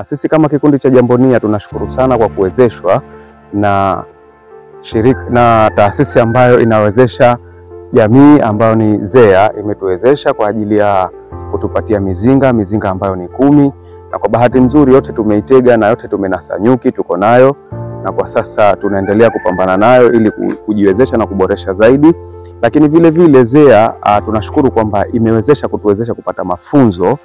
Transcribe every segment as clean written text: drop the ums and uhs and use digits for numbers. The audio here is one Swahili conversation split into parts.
Sisi kama kikundi cha Jambo Nia tunashukuru sana kwa kuwezeshwa na shirika na taasisi ambayo inawezesha jamii ambayo ni ZEA. Imetuwezesha kwa ajili ya kutupatia mizinga ambayo ni 10, na kwa bahati nzuri yote tumeitega na yote tumenasa nyuki, tuko nayo na kwa sasa tunaendelea kupambana nayo ili kujiwezesha na kuboresha zaidi. Lakini vile vile ZEA tunashukuru kwamba kutuwezesha kupata mafunzo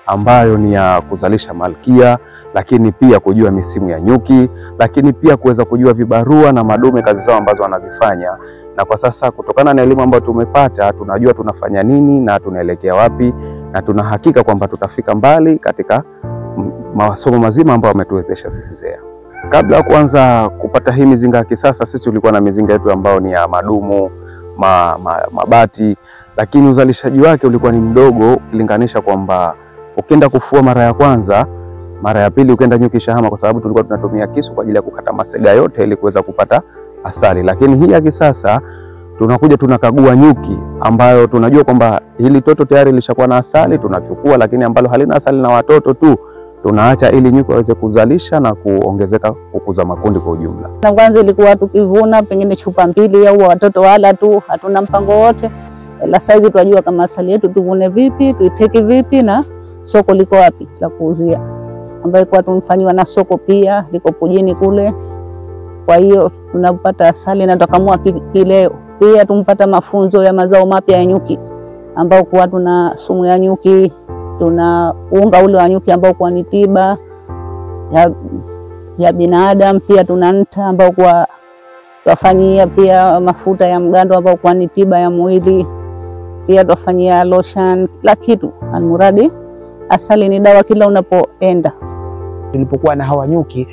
ambayo ni ya kuzalisha malkia, lakini pia kujua misimu ya nyuki, lakini pia kuweza kujua vibarua na madume kazi zao ambazo wanazifanya. Na kwa sasa kutokana na elimu ambayo tumepata, tunajua tunafanya nini na tunaelekea wapi, na tunahakika kwamba tutafika mbali katika masomo mazima ambayo wametuwezesha sisi ZEA. Kabla ya kuanza kupata hii mizinga ya kisasa, sisi tulikuwa na mizinga yetu ambayo ni ya madumu, mabati, lakini uzalishaji wake ulikuwa ni mdogo ukilinganisha kwamba ukienda kufua mara ya kwanza, mara ya pili ukienda nyuki shahama, kwa sababu tulikuwa tunatumia kisu kwa ajili ya kukata masega yote ili kuweza kupata asali. Lakini hii ya kisasa tunakuja tunakagua nyuki ambayo tunajua kwamba hili toto tayari lishakuwa na asali, tunachukua, lakini ambalo halina asali na watoto tu tunaacha ili nyuki waweze kuzalisha na kuongezeka, kukuza makundi kwa ujumla. Na kwanza ilikuwa tukivuna pengine chupa 2 au watoto wala tu, hatuna mpango wote. La sasa hivi tunajua kama asali yetu tuvune vipi, tuipeke vipi na soko liko wapi la kuuzia, ambayo kwa tumfanywa na soko pia liko Pujini kule. Kwa hiyo tunapata asali na tukamua kileo. Pia tumpata mafunzo ya mazao mapya ya nyuki, ambao kwa tuna sumu ya nyuki, tuna unga ule wa nyuki ambao kwa ni tiba ya binadamu, pia tuna nta ambao kwa twafanyia pia mafuta ya mgando ambao kwa ni tiba ya mwili, pia twafanyia lotion, kila kitu. Almuradi asali ni dawa kila unapoenda. Tulipokuwa na hawa nyuki,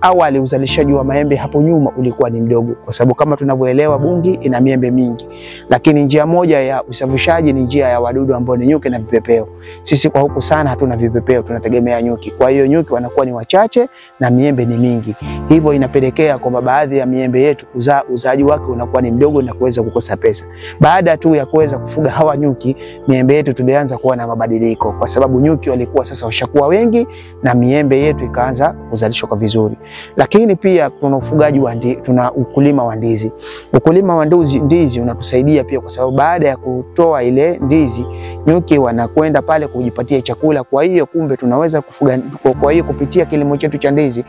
awali uzalishaji wa maembe hapo nyuma ulikuwa ni mdogo, kwa sababu kama tunavyoelewa Bungi ina miembe mingi, lakini njia moja ya usafishaji ni njia ya wadudu ambao ni nyuki na vipepeo. Sisi kwa huku sana hatuna vipepeo, tunategemea nyuki. Kwa hiyo nyuki wanakuwa ni wachache na miembe ni mingi, hivyo inapelekea kwamba baadhi ya miembe yetu uzaaji wake unakuwa ni mdogo na kuweza kukosa pesa. Baada tu ya kuweza kufuga hawa nyuki, miembe yetu tulianza kuwa na mabadiliko, kwa sababu nyuki walikuwa sasa washakuwa wengi na miembe yetu ikaanza kuzalishwa kwa vizuri. Lakini pia kuna ufugaji wa tuna ukulima wa ndizi. Ukulima wa ndizi unatusaidia pia, kwa sababu baada ya kutoa ile ndizi, nyuki wanakwenda pale kujipatia chakula. Kwa hiyo kumbe tunaweza kufuga, kwa hiyo kupitia kilimo chetu cha ndizi,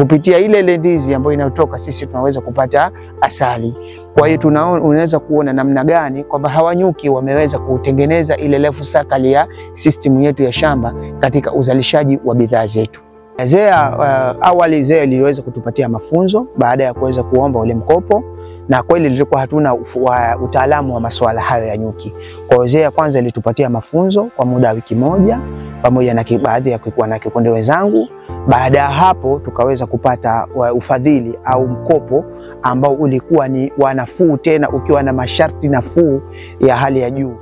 kupitia ile ndizi ambayo inatoka, sisi tunaweza kupata asali. Kwa hiyo unaweza kuona namna gani kwamba hawa nyuki wameweza kutengeneza ile life cycle ya system yetu ya shamba katika uzalishaji wa bidhaa zetu. ZEA awali ZEA iliweza kutupatia mafunzo baada ya kuweza kuomba ule mkopo, na kweli tulikuwa hatuna utaalamu wa masuala hayo ya nyuki. Kwa hiyo ZEA kwanza ilitupatia mafunzo kwa muda wa wiki moja pamoja na baadhi ya kikundi wenzangu. Baada ya hapo tukaweza kupata ufadhili au mkopo ambao ulikuwa ni wanafuu, tena ukiwa na masharti nafuu ya hali ya juu.